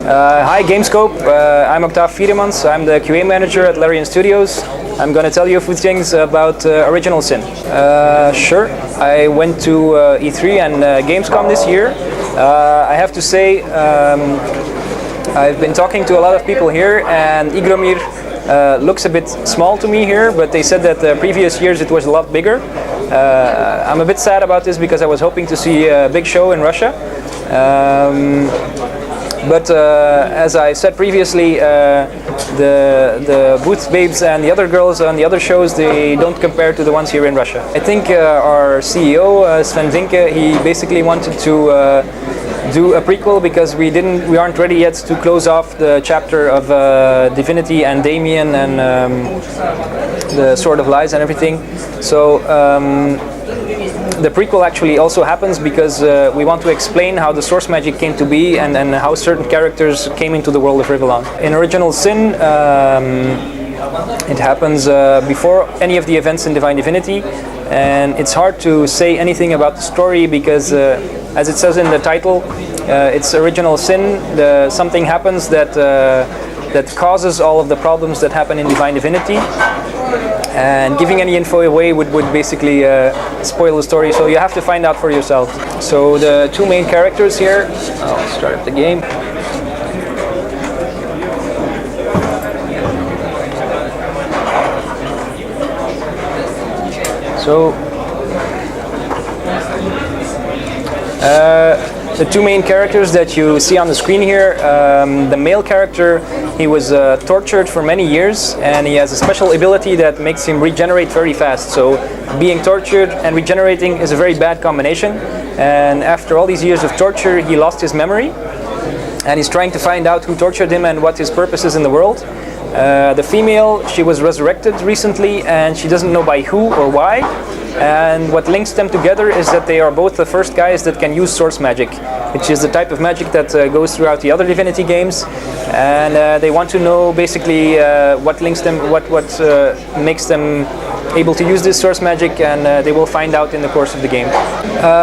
Hi GameScope, I'm Octaaf Fieremans, I'm the QA manager at Larian Studios. I'm going to tell you a few things about Original Sin. Sure, I went to E3 and Gamescom this year. I have to say, I've been talking to a lot of people here, and IgroMiR looks a bit small to me here, but they said that the previous years it was a lot bigger. I'm a bit sad about this because I was hoping to see a big show in Russia. But as I said previously, the booth babes and the other girls on the other shows, they don't compare to the ones here in Russia. I think our CEO, Sven Vinke, he basically wanted to do a prequel because we aren't ready yet to close off the chapter of Divinity and Damien and the Sword of Lies and everything. So the prequel actually also happens because we want to explain how the source magic came to be and how certain characters came into the world of Rivellon. In Original Sin, it happens before any of the events in Divine Divinity, and it's hard to say anything about the story because, as it says in the title, it's Original Sin. Something happens that causes all of the problems that happen in Divine Divinity. And giving any info away would basically spoil the story, so you have to find out for yourself. So the two main characters here, I'll start up the game. So the two main characters that you see on the screen here, the male character, he was tortured for many years, and he has a special ability that makes him regenerate very fast. So being tortured and regenerating is a very bad combination, and after all these years of torture he lost his memory, and he's trying to find out who tortured him and what his purpose is in the world. The female, she was resurrected recently, and she doesn't know by who or why. And what links them together is that they are both the first guys that can use source magic, which is the type of magic that goes throughout the other Divinity games. And they want to know basically what links them, what makes them able to use this source magic, and they will find out in the course of the game.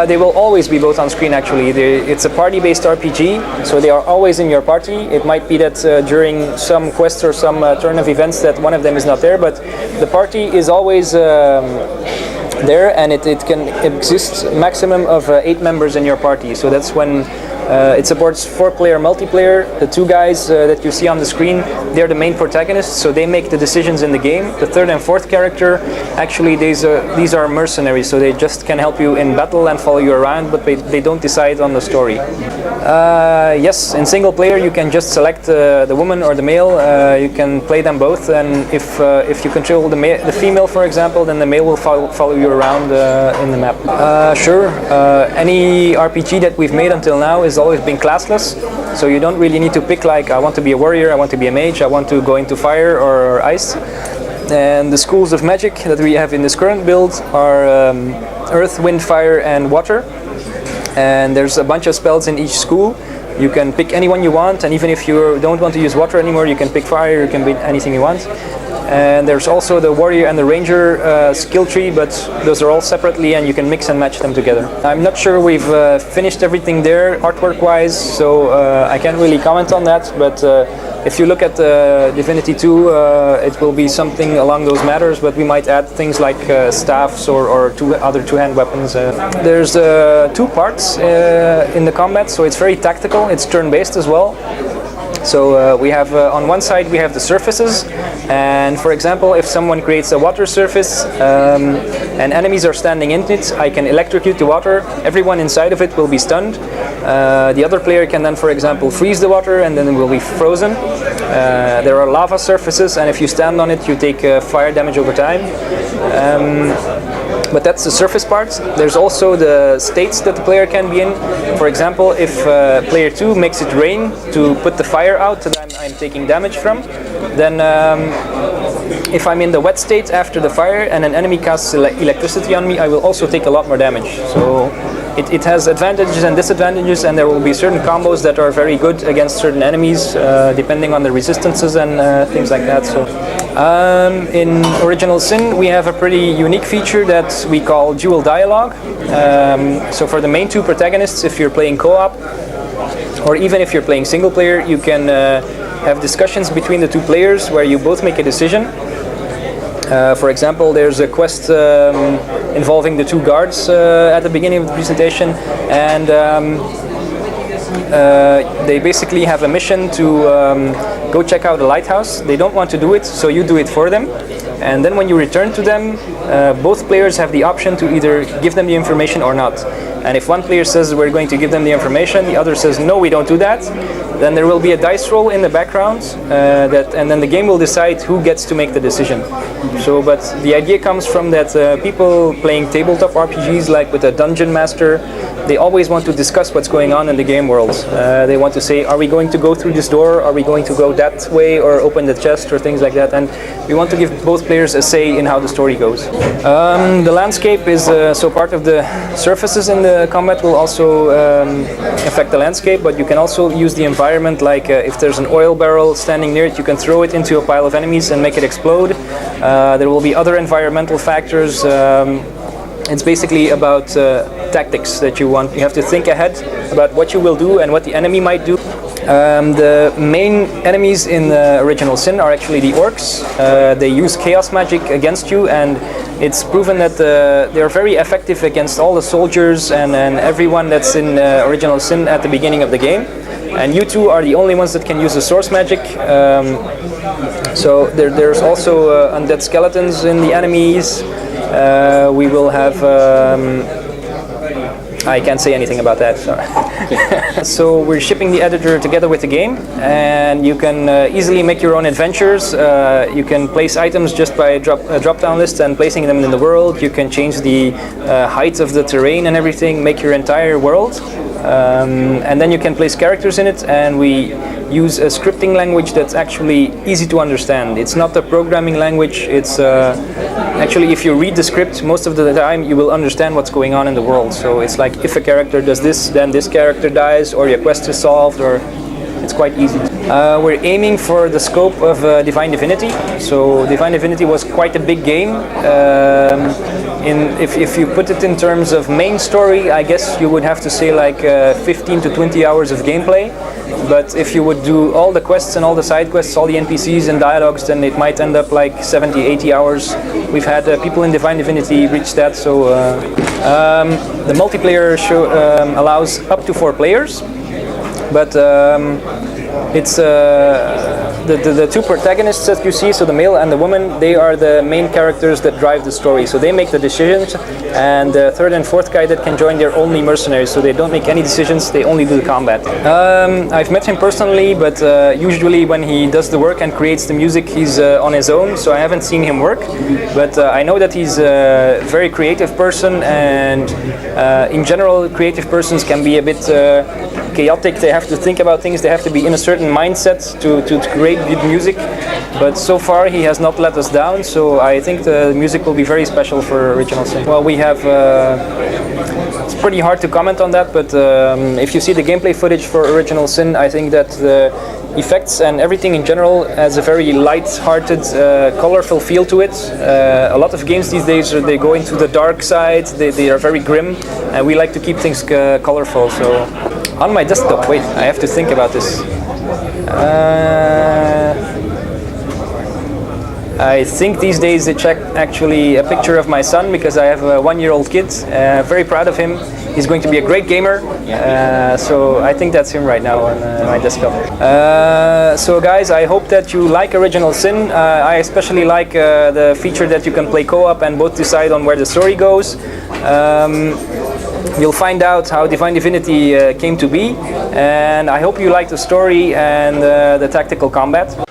They will always be both on screen actually. It's a party-based RPG, so they are always in your party. It might be that during some quest or some turn of events that one of them is not there, but the party is always there, and it can exist maximum of 8 members in your party. So that's when it supports 4-player multiplayer. The two guys that you see on the screen, they're the main protagonists, so they make the decisions in the game. The third and fourth character, actually these are mercenaries, so they just can help you in battle and follow you around, but they don't decide on the story. Yes, in single player you can just select the woman or the male. You can play them both, and if you control the female, for example, then the male will follow you around in the map. Sure, any RPG that we've made until now has always been classless, so you don't really need to pick like, I want to be a warrior, I want to be a mage, I want to go into fire or ice. And the schools of magic that we have in this current build are earth, wind, fire and water. And there's a bunch of spells in each school. You can pick any one you want, and even if you don't want to use water anymore, you can pick fire, you can pick anything you want. And there's also the warrior and the ranger skill tree, but those are all separately and you can mix and match them together. I'm not sure we've finished everything there artwork wise, so I can't really comment on that, but if you look at Divinity 2, it will be something along those matters, but we might add things like staffs or other two-hand weapons. There's 2 parts in the combat, so it's very tactical, it's turn-based as well. So we have on one side we have the surfaces, and for example if someone creates a water surface and enemies are standing in it, I can electrocute the water, everyone inside of it will be stunned. The other player can then for example freeze the water and then it will be frozen. There are lava surfaces, and if you stand on it you take fire damage over time. But that's the surface part. There's also the states that the player can be in. For example, if player 2 makes it rain to put the fire out that I'm taking damage from, then if I'm in the wet state after the fire and an enemy casts electricity on me, I will also take a lot more damage. So it has advantages and disadvantages, and there will be certain combos that are very good against certain enemies, depending on the resistances and things like that. So in Original Sin, we have a pretty unique feature that we call dual dialogue. So for the main 2 protagonists, if you're playing co-op, or even if you're playing single player, you can have discussions between the two players where you both make a decision. For example, there's a quest involving the two guards at the beginning of the presentation, and they basically have a mission to go check out a lighthouse. They don't want to do it, so you do it for them. And then when you return to them, both players have the option to either give them the information or not. And if one player says we're going to give them the information, the other says no, we don't do that, then there will be a dice roll in the background, and then the game will decide who gets to make the decision. So, but the idea comes from that people playing tabletop RPGs, like with a dungeon master, they always want to discuss what's going on in the game world. They want to say, are we going to go through this door? Are we going to go that way, or open the chest, or things like that? And we want to give both players a say in how the story goes. The landscape is so part of the surfaces in the combat will also affect the landscape, but you can also use the environment, like if there's an oil barrel standing near it, you can throw it into a pile of enemies and make it explode. There will be other environmental factors. It's basically about tactics that you want. You have to think ahead about what you will do and what the enemy might do. The main enemies in the original Sin are actually the orcs. They use chaos magic against you, and it's proven that they're very effective against all the soldiers and everyone that's in original Sin at the beginning of the game. And you two are the only ones that can use the source magic. So there's also undead skeletons in the enemies. We will have... I can't say anything about that. Sorry. So we're shipping the editor together with the game, and you can easily make your own adventures. You can place items just by a drop-down list and placing them in the world. You can change the height of the terrain and everything, make your entire world. And then you can place characters in it, and we use a scripting language that's actually easy to understand. It's not a programming language. It's actually, if you read the script, most of the time you will understand what's going on in the world. So it's like, if a character does this, then this character dies, or your quest is solved, or it's quite easy. We're aiming for the scope of Divine Divinity. So Divine Divinity was quite a big game. If you put it in terms of main story, I guess you would have to say like 15 to 20 hours of gameplay. But if you would do all the quests and all the side quests, all the NPCs and dialogues, then it might end up like 70, 80 hours. We've had people in Divine Divinity reach that. So the multiplayer allows up to 4 players. But it's the two protagonists that you see, so the male and the woman, they are the main characters that drive the story. So they make the decisions, and the third and fourth guy that can join, they're only mercenaries, so they don't make any decisions, they only do the combat. I've met him personally, but usually when he does the work and creates the music, he's on his own, so I haven't seen him work. But I know that he's a very creative person, and in general, creative persons can be a bit chaotic. They have to think about things, they have to be in a certain mindset to create good music, but so far he has not let us down, so I think the music will be very special for Original Sin. Well, we have it's pretty hard to comment on that, but if you see the gameplay footage for Original Sin, I think that the effects and everything in general has a very light-hearted, colorful feel to it. A lot of games these days, they go into the dark side, they are very grim, and we like to keep things colorful. So on my desktop, wait, I have to think about this. I think these days it's actually a picture of my son, because I have a 1-year-old kid. Very proud of him. He's going to be a great gamer. So I think that's him right now on my desktop. So guys, I hope that you like Original Sin. I especially like the feature that you can play co-op and both decide on where the story goes. You'll find out how Divine Divinity came to be, and I hope you like the story and the tactical combat.